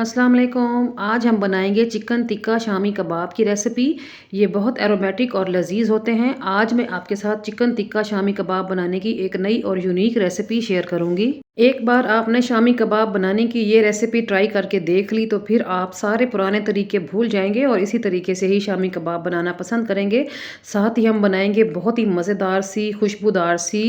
अस्सलाम वालेकुम। आज हम बनाएंगे चिकन टिक्का शामी कबाब की रेसिपी। ये बहुत एरोमेटिक और लजीज होते हैं। आज मैं आपके साथ चिकन टिक्का शामी कबाब बनाने की एक नई और यूनिक रेसिपी शेयर करूंगी। एक बार आपने शामी कबाब बनाने की ये रेसिपी ट्राई करके देख ली तो फिर आप सारे पुराने तरीके भूल जाएंगे और इसी तरीके से ही शामी कबाब बनाना पसंद करेंगे। साथ ही हम बनाएंगे बहुत ही मज़ेदार सी खुशबूदार सी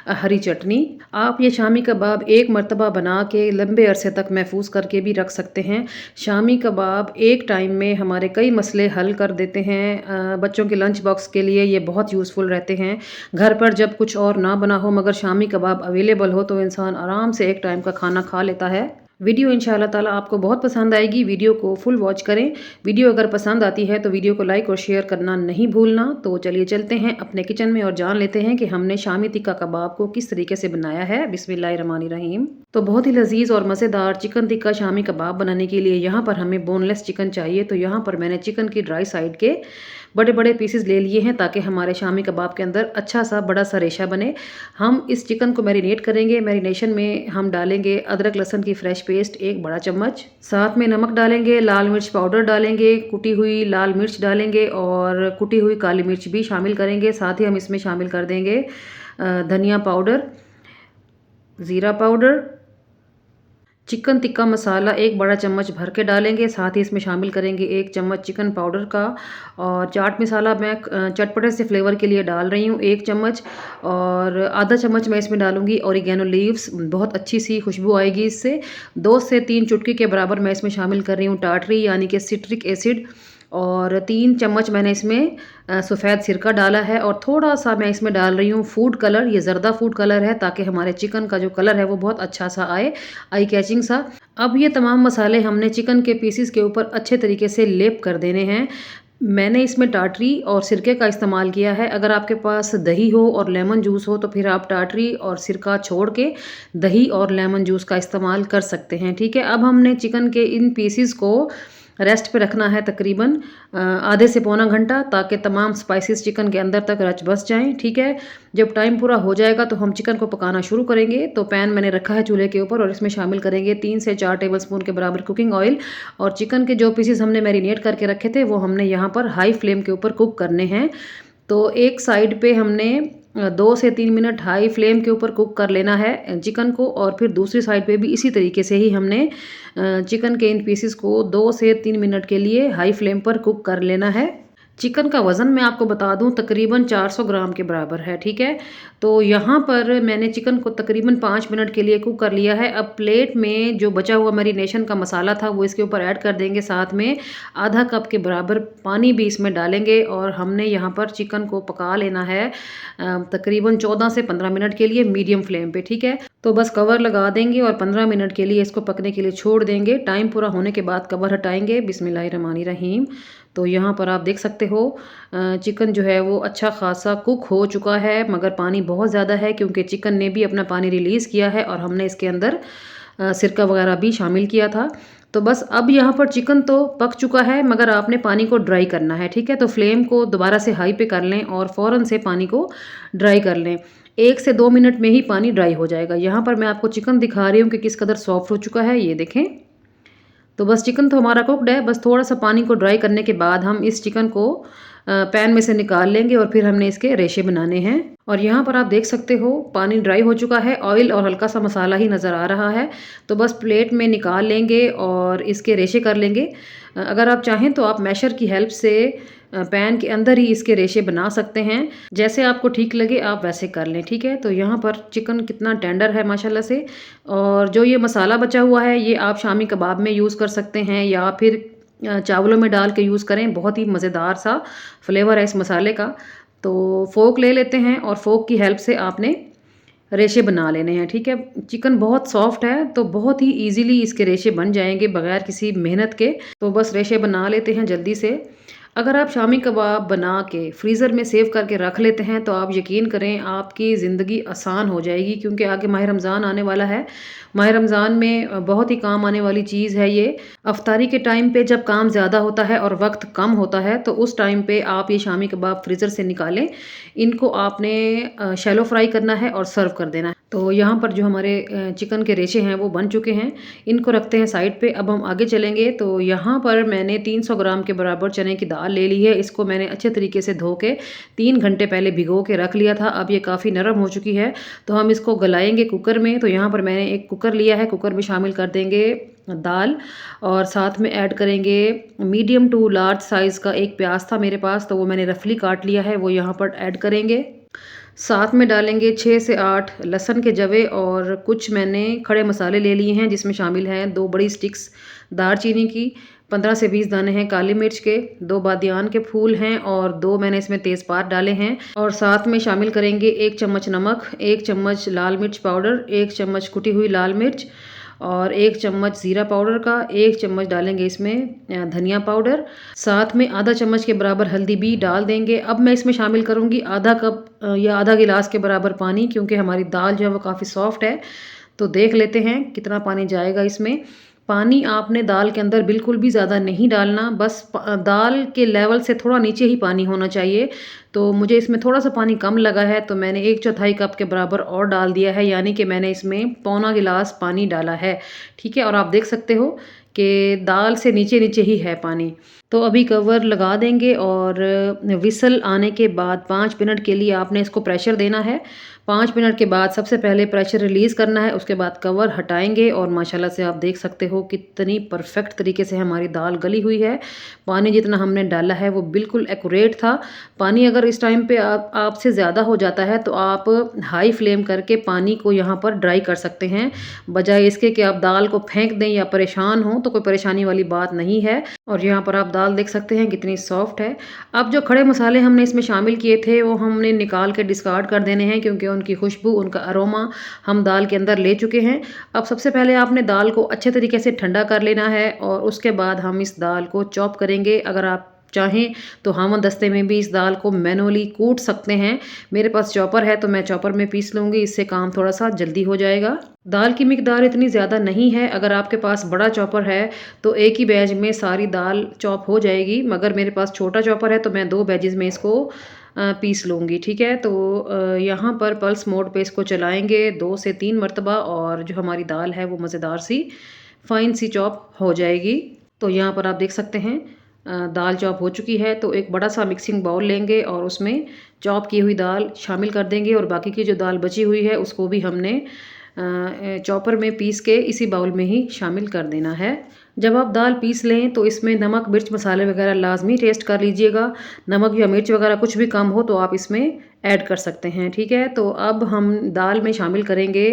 हरी चटनी। आप ये शामी कबाब एक मर्तबा बना के लंबे अरसे तक महफूज करके भी रख सकते हैं। शामी कबाब एक टाइम में हमारे कई मसले हल कर देते हैं। बच्चों के लंच बॉक्स के लिए ये बहुत यूज़फुल रहते हैं। घर पर जब कुछ और ना बना हो मगर शामी कबाब अवेलेबल हो तो इंसान आराम से एक टाइम का खाना खा लेता है। वीडियो इंशाल्लाह ताला आपको बहुत पसंद आएगी। वीडियो को फुल वॉच करें। वीडियो अगर पसंद आती है तो वीडियो को लाइक और शेयर करना नहीं भूलना। तो चलिए चलते हैं अपने किचन में और जान लेते हैं कि हमने शामी टिक्का कबाब को किस तरीके से बनाया है। बिस्मिल्लाहिर्रहमानिर्रहीम। तो बहुत ही लजीज और मज़ेदार चिकन टिक्का शामी कबाब बनाने के लिए यहाँ पर हमें बोनलेस चिकन चाहिए। तो यहाँ पर मैंने चिकन की ड्राई साइड के बड़े बड़े पीसेस ले लिए हैं ताकि हमारे शामी कबाब के अंदर अच्छा सा बड़ा सा रेशा बने। हम इस चिकन को मैरिनेट करेंगे। मैरिनेशन में हम डालेंगे अदरक लहसुन की फ्रेश पेस्ट 1 बड़ा चम्मच, साथ में नमक डालेंगे, लाल मिर्च पाउडर डालेंगे, कुटी हुई लाल मिर्च डालेंगे और कुटी हुई काली मिर्च भी शामिल करेंगे। साथ ही हम इसमें शामिल कर देंगे धनिया पाउडर, ज़ीरा पाउडर, चिकन टिक्का मसाला 1 बड़ा चम्मच भर के डालेंगे। साथ ही इसमें शामिल करेंगे 1 चम्मच चिकन पाउडर का, और चाट मसाला मैं चटपटे से फ्लेवर के लिए डाल रही हूँ 1 चम्मच, और आधा चम्मच मैं इसमें डालूंगी ऑरिगेनो लीव्स। बहुत अच्छी सी खुशबू आएगी इससे। 2 से 3 चुटकी के बराबर मैं इसमें शामिल कर रही हूँ टाटरी यानी कि सिट्रिक एसिड, और 3 चम्मच मैंने इसमें सफ़ेद सिरका डाला है, और थोड़ा सा मैं इसमें डाल रही हूँ फूड कलर। ये ज़र्दा फूड कलर है ताकि हमारे चिकन का जो कलर है वो बहुत अच्छा सा आए, आई कैचिंग सा। अब ये तमाम मसाले हमने चिकन के पीसीस के ऊपर अच्छे तरीके से लेप कर देने हैं। मैंने इसमें टाटरी और सिरके का इस्तेमाल किया है। अगर आपके पास दही हो और लेमन जूस हो तो फिर आप टाटरी और सिरका छोड़ के दही और लेमन जूस का इस्तेमाल कर सकते हैं। ठीक है, अब हमने चिकन के इन पीसीस को रेस्ट पे रखना है तकरीबन आधे से पौना घंटा, ताकि तमाम स्पाइसेस चिकन के अंदर तक रच बस जाएं। ठीक है, जब टाइम पूरा हो जाएगा तो हम चिकन को पकाना शुरू करेंगे। तो पैन मैंने रखा है चूल्हे के ऊपर और इसमें शामिल करेंगे 3 से 4 टेबलस्पून के बराबर कुकिंग ऑयल, और चिकन के जो पीसेस हमने मैरिनेट करके रखे थे वो हमने यहाँ पर हाई फ्लेम के ऊपर कुक करने हैं। तो एक साइड पे हमने 2 से 3 मिनट हाई फ्लेम के ऊपर कुक कर लेना है चिकन को, और फिर दूसरी साइड पे भी इसी तरीके से ही हमने चिकन के इन पीसेस को 2 से 3 मिनट के लिए हाई फ्लेम पर कुक कर लेना है। चिकन का वज़न मैं आपको बता दूं तकरीबन 400 ग्राम के बराबर है। ठीक है, तो यहाँ पर मैंने चिकन को तकरीबन 5 मिनट के लिए कुक कर लिया है। अब प्लेट में जो बचा हुआ मैरिनेशन का मसाला था वो इसके ऊपर ऐड कर देंगे। साथ में आधा कप के बराबर पानी भी इसमें डालेंगे, और हमने यहाँ पर चिकन को पका लेना है तकरीबन 14 से 15 मिनट के लिए मीडियम फ्लेम पे। ठीक है, तो बस कवर लगा देंगे और 15 मिनट के लिए इसको पकने के लिए छोड़ देंगे। टाइम पूरा होने के बाद कवर हटाएंगे। बिस्मिल्लाहिर्रहमानिर्रहीम। तो यहाँ पर आप देख सकते हो चिकन जो है वो अच्छा खासा कुक हो चुका है, मगर पानी बहुत ज़्यादा है क्योंकि चिकन ने भी अपना पानी रिलीज़ किया है और हमने इसके अंदर सिरका वगैरह भी शामिल किया था। तो बस अब यहाँ पर चिकन तो पक चुका है मगर आपने पानी को ड्राई करना है। ठीक है, तो फ्लेम को दोबारा से हाई पे कर लें और फ़ौरन से पानी को ड्राई कर लें। 1 से 2 मिनट में ही पानी ड्राई हो जाएगा। यहाँ पर मैं आपको चिकन दिखा रही हूँ कि किस कदर सॉफ्ट हो चुका है, ये देखें। तो बस चिकन तो हमारा कुक्ड है। बस थोड़ा सा पानी को ड्राई करने के बाद हम इस चिकन को पैन में से निकाल लेंगे और फिर हमने इसके रेशे बनाने हैं। और यहाँ पर आप देख सकते हो पानी ड्राई हो चुका है, ऑयल और हल्का सा मसाला ही नज़र आ रहा है। तो बस प्लेट में निकाल लेंगे और इसके रेशे कर लेंगे। अगर आप चाहें तो आप मैशर की हेल्प से पैन के अंदर ही इसके रेशे बना सकते हैं। जैसे आपको ठीक लगे आप वैसे कर लें। ठीक है, तो यहाँ पर चिकन कितना टेंडर है माशाल्लाह से। और जो ये मसाला बचा हुआ है ये आप शामी कबाब में यूज़ कर सकते हैं या फिर चावलों में डाल के यूज़ करें। बहुत ही मज़ेदार सा फ्लेवर है इस मसाले का। तो फ़ोक ले लेते हैं और फ़ोक की हेल्प से आपने रेशे बना लेने हैं। ठीक है, चिकन बहुत सॉफ्ट है तो बहुत ही इजीली इसके रेशे बन जाएंगे बगैर किसी मेहनत के। तो बस रेशे बना लेते हैं जल्दी से। अगर आप शामी कबाब बना के फ्रीज़र में सेव करके रख लेते हैं तो आप यकीन करें आपकी ज़िंदगी आसान हो जाएगी, क्योंकि आगे माह रमज़ान आने वाला है। माह रमज़ान में बहुत ही काम आने वाली चीज़ है ये। अफ्तारी के टाइम पे जब काम ज़्यादा होता है और वक्त कम होता है तो उस टाइम पे आप ये शामी कबाब फ्रीज़र से निकालें। इनको आपने शैलो फ्राई करना है और सर्व कर देना है। तो यहाँ पर जो हमारे चिकन के रेशे हैं वो बन चुके हैं। इनको रखते हैं साइड पे। अब हम आगे चलेंगे। तो यहाँ पर मैंने 300 ग्राम के बराबर चने की दाल ले ली है। इसको मैंने अच्छे तरीके से धो के 3 घंटे पहले भिगो के रख लिया था। अब ये काफ़ी नरम हो चुकी है। तो हम इसको गलाएंगे कुकर में। तो यहाँ पर मैंने एक कुकर लिया है। कुकर में शामिल कर देंगे दाल और साथ में ऐड करेंगे मीडियम टू लार्ज साइज़ का एक प्याज था मेरे पास, तो वो मैंने रफली काट लिया है, वो यहाँ पर ऐड करेंगे। साथ में डालेंगे 6 से 8 लहसुन के जवे और कुछ मैंने खड़े मसाले ले लिए हैं, जिसमें शामिल हैं 2 बड़ी स्टिक्स दालचीनी की, 15 से 20 दाने हैं काली मिर्च के, 2 बादियान के फूल हैं और 2 मैंने इसमें तेज़पात डाले हैं। और साथ में शामिल करेंगे 1 चम्मच नमक, 1 चम्मच लाल मिर्च पाउडर, 1 चम्मच कुटी हुई लाल मिर्च और 1 चम्मच ज़ीरा पाउडर का, 1 चम्मच डालेंगे इसमें धनिया पाउडर। साथ में आधा चम्मच के बराबर हल्दी भी डाल देंगे। अब मैं इसमें शामिल करूँगी आधा कप या आधा गिलास के बराबर पानी, क्योंकि हमारी दाल जो है वो काफ़ी सॉफ्ट है। तो देख लेते हैं कितना पानी जाएगा इसमें। पानी आपने दाल के अंदर बिल्कुल भी ज़्यादा नहीं डालना, बस दाल के लेवल से थोड़ा नीचे ही पानी होना चाहिए। तो मुझे इसमें थोड़ा सा पानी कम लगा है, तो मैंने 1/4 कप के बराबर और डाल दिया है, यानी कि मैंने इसमें पौना गिलास पानी डाला है। ठीक है, और आप देख सकते हो कि दाल से नीचे नीचे ही है पानी। तो अभी कवर लगा देंगे और विसल आने के बाद 5 मिनट के लिए आपने इसको प्रेशर देना है। 5 मिनट के बाद सबसे पहले प्रेशर रिलीज़ करना है, उसके बाद कवर हटाएंगे और माशाल्लाह से आप देख सकते हो कितनी परफेक्ट तरीके से हमारी दाल गली हुई है। पानी जितना हमने डाला है वो बिल्कुल एक्यूरेट था। पानी अगर इस टाइम पे आपसे ज़्यादा हो जाता है तो आप हाई फ्लेम करके पानी को यहाँ पर ड्राई कर सकते हैं, बजाय इसके कि आप दाल को फेंक दें या परेशान हों, तो कोई परेशानी वाली बात नहीं है। और यहाँ पर आप दाल देख सकते हैं कितनी सॉफ्ट है। अब जो खड़े मसाले हमने इसमें शामिल किए थे वो हमने निकाल के डिस्कार्ड कर देने हैं, क्योंकि उनकी खुशबू, उनका अरोमा हम दाल के अंदर ले चुके हैं। अब सबसे पहले आपने दाल को अच्छे तरीके से ठंडा कर लेना है और उसके बाद हम इस दाल को चॉप करेंगे। अगर आप चाहें तो हामन दस्ते में भी इस दाल को मैनुअली कूट सकते हैं। मेरे पास चॉपर है तो मैं चॉपर में पीस लूँगी, इससे काम थोड़ा सा जल्दी हो जाएगा। दाल की मिकदार इतनी ज़्यादा नहीं है, अगर आपके पास बड़ा चॉपर है तो एक ही बैच में सारी दाल चॉप हो जाएगी, मगर मेरे पास छोटा चॉपर है तो मैं 2 बैचेज़ में इसको पीस लूँगी। ठीक है, तो यहाँ पर पल्स मोड पे इसको चलाएँगे 2 से 3 मरतबा और जो हमारी दाल है वो मज़ेदार सी फाइन सी चॉप हो जाएगी। तो यहाँ पर आप देख सकते हैं दाल चॉप हो चुकी है। तो एक बड़ा सा मिक्सिंग बाउल लेंगे और उसमें चॉप की हुई दाल शामिल कर देंगे और बाकी की जो दाल बची हुई है उसको भी हमने चॉपर में पीस के इसी बाउल में ही शामिल कर देना है। जब आप दाल पीस लें तो इसमें नमक मिर्च मसाले वगैरह लाजमी टेस्ट कर लीजिएगा। नमक या मिर्च वगैरह कुछ भी कम हो तो आप इसमें ऐड कर सकते हैं। ठीक है, तो अब हम दाल में शामिल करेंगे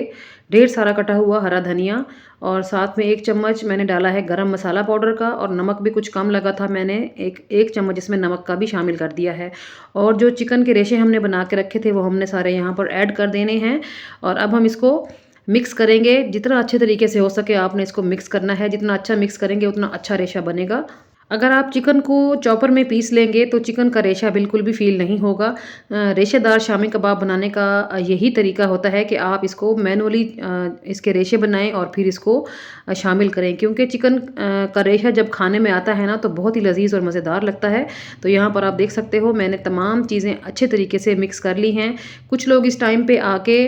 ढेर सारा कटा हुआ हरा धनिया और साथ में 1 चम्मच मैंने डाला है गरम मसाला पाउडर का, और नमक भी कुछ कम लगा था, मैंने एक चम्मच इसमें नमक का भी शामिल कर दिया है। और जो चिकन के रेशे हमने बना के रखे थे वो हमने सारे यहाँ पर ऐड कर देने हैं और अब हम इसको मिक्स करेंगे। जितना अच्छे तरीके से हो सके आपने इसको मिक्स करना है, जितना अच्छा मिक्स करेंगे उतना अच्छा रेशा बनेगा। अगर आप चिकन को चॉपर में पीस लेंगे तो चिकन का रेशा बिल्कुल भी फील नहीं होगा। रेशेदार शामी कबाब बनाने का यही तरीका होता है कि आप इसको मैनुअली इसके रेशे बनाएं और फिर इसको शामिल करें, क्योंकि चिकन का रेशा जब खाने में आता है ना तो बहुत ही लजीज और मज़ेदार लगता है। तो यहाँ पर आप देख सकते हो मैंने तमाम चीज़ें अच्छे तरीके से मिक्स कर ली हैं। कुछ लोग इस टाइम पे आके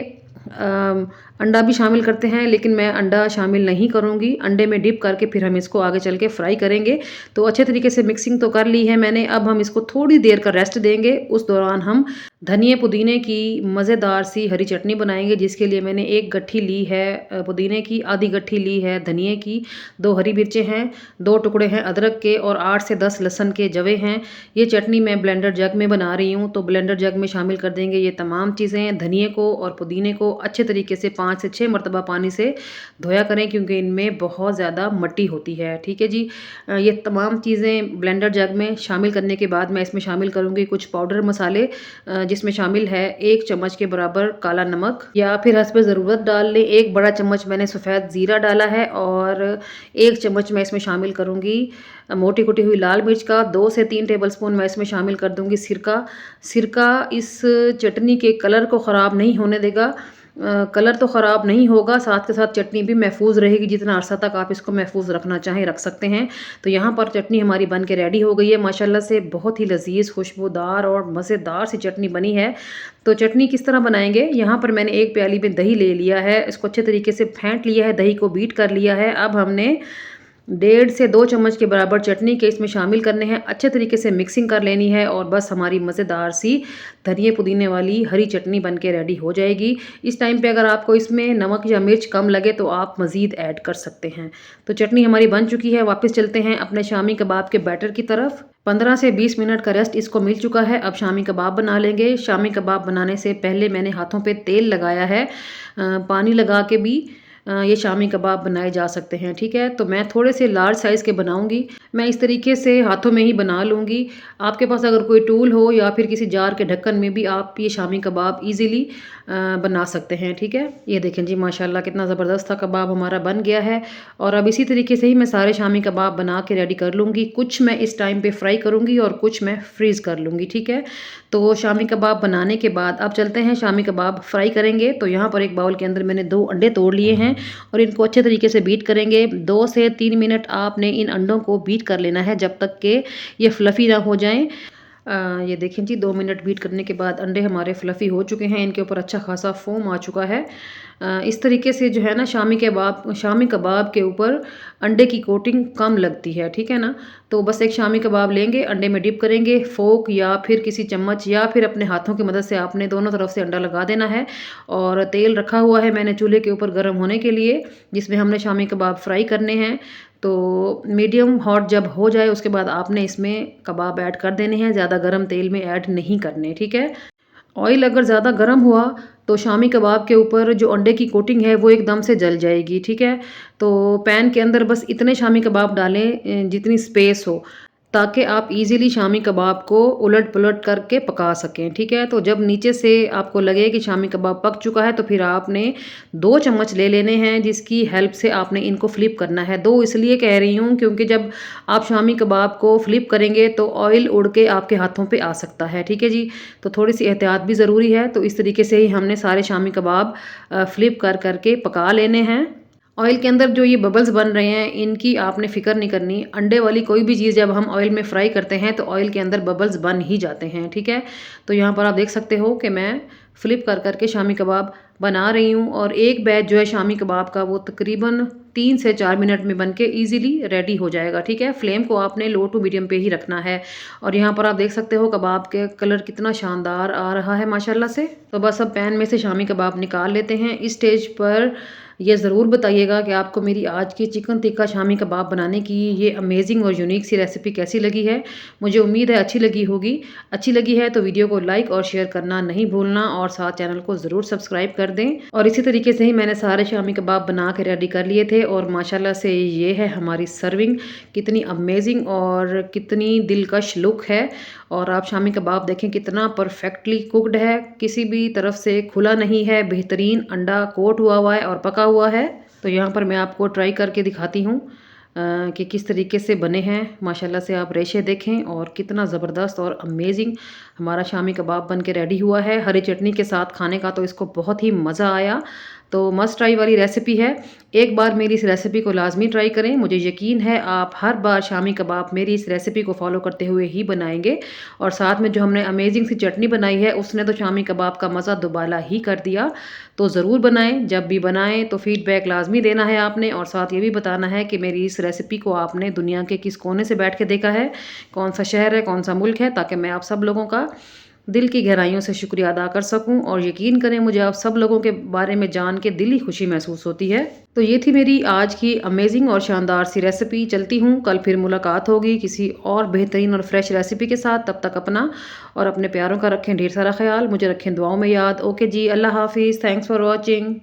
अंडा भी शामिल करते हैं, लेकिन मैं अंडा शामिल नहीं करूँगी। अंडे में डिप करके फिर हम इसको आगे चल के फ्राई करेंगे। तो अच्छे तरीके से मिक्सिंग तो कर ली है मैंने। अब हम इसको थोड़ी देर का रेस्ट देंगे। उस दौरान हम धनिए पुदीने की मज़ेदार सी हरी चटनी बनाएंगे, जिसके लिए मैंने 1 गट्ठी ली है पुदीने की, आधी गट्ठी ली है धनिए की, 2 हरी मिर्चें हैं, 2 टुकड़े हैं अदरक के और 8 से 10 लहसुन के जवे हैं। ये चटनी मैं ब्लेंडर जग में बना रही हूँ, तो ब्लेंडर जग में शामिल कर देंगे ये तमाम चीज़ें। धनिए को और पुदीने को अच्छे तरीके से 5 से 6 मरतबा पानी से धोया करें, क्योंकि इनमें बहुत ज़्यादा मट्टी होती है। ठीक है जी, ये तमाम चीज़ें ब्लेंडर जग में शामिल करने के बाद मैं इसमें शामिल करूँगी कुछ पाउडर मसाले, जिसमें शामिल है 1 चम्मच के बराबर काला नमक, या फिर हस्ब ज़रूरत डाल लें। 1 बड़ा चम्मच मैंने सफ़ेद ज़ीरा डाला है और 1 चम्मच मैं इसमें शामिल करूँगी मोटी कुटी हुई लाल मिर्च का। 2 से 3 टेबलस्पून मैं इसमें शामिल कर दूँगी सिरका। सिरका इस चटनी के कलर को ख़राब नहीं होने देगा, कलर तो ख़राब नहीं होगा, साथ के साथ चटनी भी महफूज रहेगी। जितना अरसा तक आप इसको महफूज रखना चाहें रख सकते हैं। तो यहाँ पर चटनी हमारी बन के रेडी हो गई है माशाल्लाह से। बहुत ही लजीज, खुशबूदार और मज़ेदार सी चटनी बनी है। तो चटनी किस तरह बनाएंगे, यहाँ पर मैंने एक प्याली में दही ले लिया है, इसको अच्छे तरीके से फेंट लिया है, दही को बीट कर लिया है। अब हमने 1.5 से 2 चम्मच के बराबर चटनी के इसमें शामिल करने हैं, अच्छे तरीके से मिक्सिंग कर लेनी है और बस हमारी मज़ेदार सी धनिए पुदीने वाली हरी चटनी बन के रेडी हो जाएगी। इस टाइम पे अगर आपको इसमें नमक या मिर्च कम लगे तो आप मज़ीद ऐड कर सकते हैं। तो चटनी हमारी बन चुकी है, वापस चलते हैं अपने शामी कबाब के बैटर की तरफ। 15 से 20 मिनट का रेस्ट इसको मिल चुका है। अब शामी कबाब बना लेंगे। शामी कबाब बनाने से पहले मैंने हाथों पे तेल लगाया है, पानी लगा के भी ये शामी कबाब बनाए जा सकते हैं, ठीक है। तो मैं थोड़े से लार्ज साइज़ के बनाऊंगी। मैं इस तरीके से हाथों में ही बना लूँगी। आपके पास अगर कोई टूल हो या फिर किसी जार के ढक्कन में भी आप ये शामी कबाब इजीली बना सकते हैं, ठीक है। ये देखें जी माशाल्लाह कितना ज़बरदस्त सा कबाब हमारा बन गया है। और अब इसी तरीके से ही मैं सारे शामी कबाब बना के रेडी कर लूँगी। कुछ मैं इस टाइम पे फ्राई करूँगी और कुछ मैं फ्रीज़ कर लूँगी, ठीक है। तो शामी कबाब बनाने के बाद अब चलते हैं शामी कबाब फ्राई करेंगे। तो यहाँ पर एक बाउल के अंदर मैंने 2 अंडे तोड़ लिए हैं और इनको अच्छे तरीके से बीट करेंगे। 2 से 3 मिनट आपने इन अंडों को बीट कर लेना है जब तक कि ये फ्लफ़ी ना हो जाएं। ये देखें जी 2 मिनट बीट करने के बाद अंडे हमारे फ्लफ़ी हो चुके हैं, इनके ऊपर अच्छा खासा फोम आ चुका है। इस तरीके से जो है ना शामी कबाब के ऊपर अंडे की कोटिंग कम लगती है, ठीक है ना। तो बस एक शामी कबाब लेंगे, अंडे में डिप करेंगे, फोक या फिर किसी चम्मच या फिर अपने हाथों की मदद से आपने दोनों तरफ से अंडा लगा देना है। और तेल रखा हुआ है मैंने चूल्हे के ऊपर गर्म होने के लिए, जिसमें हमने शामी कबाब फ्राई करने हैं। तो मीडियम हॉट जब हो जाए उसके बाद आपने इसमें कबाब ऐड कर देने हैं, ज़्यादा गर्म तेल में ऐड नहीं करने, ठीक है। ऑयल अगर ज़्यादा गर्म हुआ तो शामी कबाब के ऊपर जो अंडे की कोटिंग है वो एकदम से जल जाएगी, ठीक है। तो पैन के अंदर बस इतने शामी कबाब डालें जितनी स्पेस हो, ताकि आप इजीली शामी कबाब को उलट पुलट करके पका सकें, ठीक है। तो जब नीचे से आपको लगे कि शामी कबाब पक चुका है तो फिर आपने 2 चम्मच ले लेने हैं, जिसकी हेल्प से आपने इनको फ्लिप करना है। 2 इसलिए कह रही हूँ क्योंकि जब आप शामी कबाब को फ्लिप करेंगे तो ऑयल उड़ के आपके हाथों पे आ सकता है, ठीक है जी। तो थोड़ी सी एहतियात भी ज़रूरी है। तो इस तरीके से ही हमने सारे शामी कबाब फ्लिप कर करके पका लेने हैं। ऑयल के अंदर जो ये बबल्स बन रहे हैं इनकी आपने फ़िक्र नहीं करनी। अंडे वाली कोई भी चीज़ जब हम ऑयल में फ्राई करते हैं तो ऑयल के अंदर बबल्स बन ही जाते हैं, ठीक है। तो यहाँ पर आप देख सकते हो कि मैं फ्लिप कर करके शामी कबाब बना रही हूँ और एक बैच जो है शामी कबाब का वो तकरीबन 3 से 4 मिनट में बन के ईज़िली रेडी हो जाएगा, ठीक है। फ्लेम को आपने लो टू मीडियम पे ही रखना है। और यहाँ पर आप देख सकते हो कबाब के कलर कितना शानदार आ रहा है माशाल्लाह से। तो बस अब पैन में से शामी कबाब निकाल लेते हैं। इस स्टेज पर ये ज़रूर बताइएगा कि आपको मेरी आज की चिकन टिक्का शामी कबाब बनाने की ये अमेजिंग और यूनिक सी रेसिपी कैसी लगी है। मुझे उम्मीद है अच्छी लगी होगी। अच्छी लगी है तो वीडियो को लाइक और शेयर करना नहीं भूलना और साथ चैनल को ज़रूर सब्सक्राइब कर दें। और इसी तरीके से ही मैंने सारे शामी कबाब बना के रेडी कर लिए थे और माशाल्लाह से ये है हमारी सर्विंग। कितनी अमेजिंग और कितनी दिलकश लुक है। और आप शामी कबाब देखें कितना परफेक्टली कुक्ड है, किसी भी तरफ से खुला नहीं है, बेहतरीन अंडा कोट हुआ है और पका हुआ है। तो यहाँ पर मैं आपको ट्राई करके दिखाती हूँ कि किस तरीके से बने हैं। माशाल्लाह से आप रेशे देखें और कितना ज़बरदस्त और अमेजिंग हमारा शामी कबाब बन के रेडी हुआ है। हरी चटनी के साथ खाने का तो इसको बहुत ही मज़ा आया। तो मस्ट ट्राई वाली रेसिपी है। एक बार मेरी इस रेसिपी को लाजमी ट्राई करें। मुझे यकीन है आप हर बार शामी कबाब मेरी इस रेसिपी को फॉलो करते हुए ही बनाएंगे। और साथ में जो हमने अमेजिंग सी चटनी बनाई है उसने तो शामी कबाब का मज़ा दुबाला ही कर दिया। तो ज़रूर बनाएं। जब भी बनाएं तो फीडबैक लाजमी देना है आपने और साथ ये भी बताना है कि मेरी इस रेसिपी को आपने दुनिया के किस कोने से बैठ के देखा है, कौन सा शहर है, कौन सा मुल्क है, ताकि मैं आप सब लोगों का दिल की गहराइयों से शुक्रिया अदा कर सकूं। और यकीन करें मुझे आप सब लोगों के बारे में जान के दिली खुशी महसूस होती है। तो ये थी मेरी आज की अमेजिंग और शानदार सी रेसिपी। चलती हूँ, कल फिर मुलाकात होगी किसी और बेहतरीन और फ्रेश रेसिपी के साथ। तब तक अपना और अपने प्यारों का रखें ढेर सारा ख्याल, मुझे रखें दुआओं में याद। ओके जी, अल्लाह हाफिज़, थैंक्स फॉर वॉचिंग।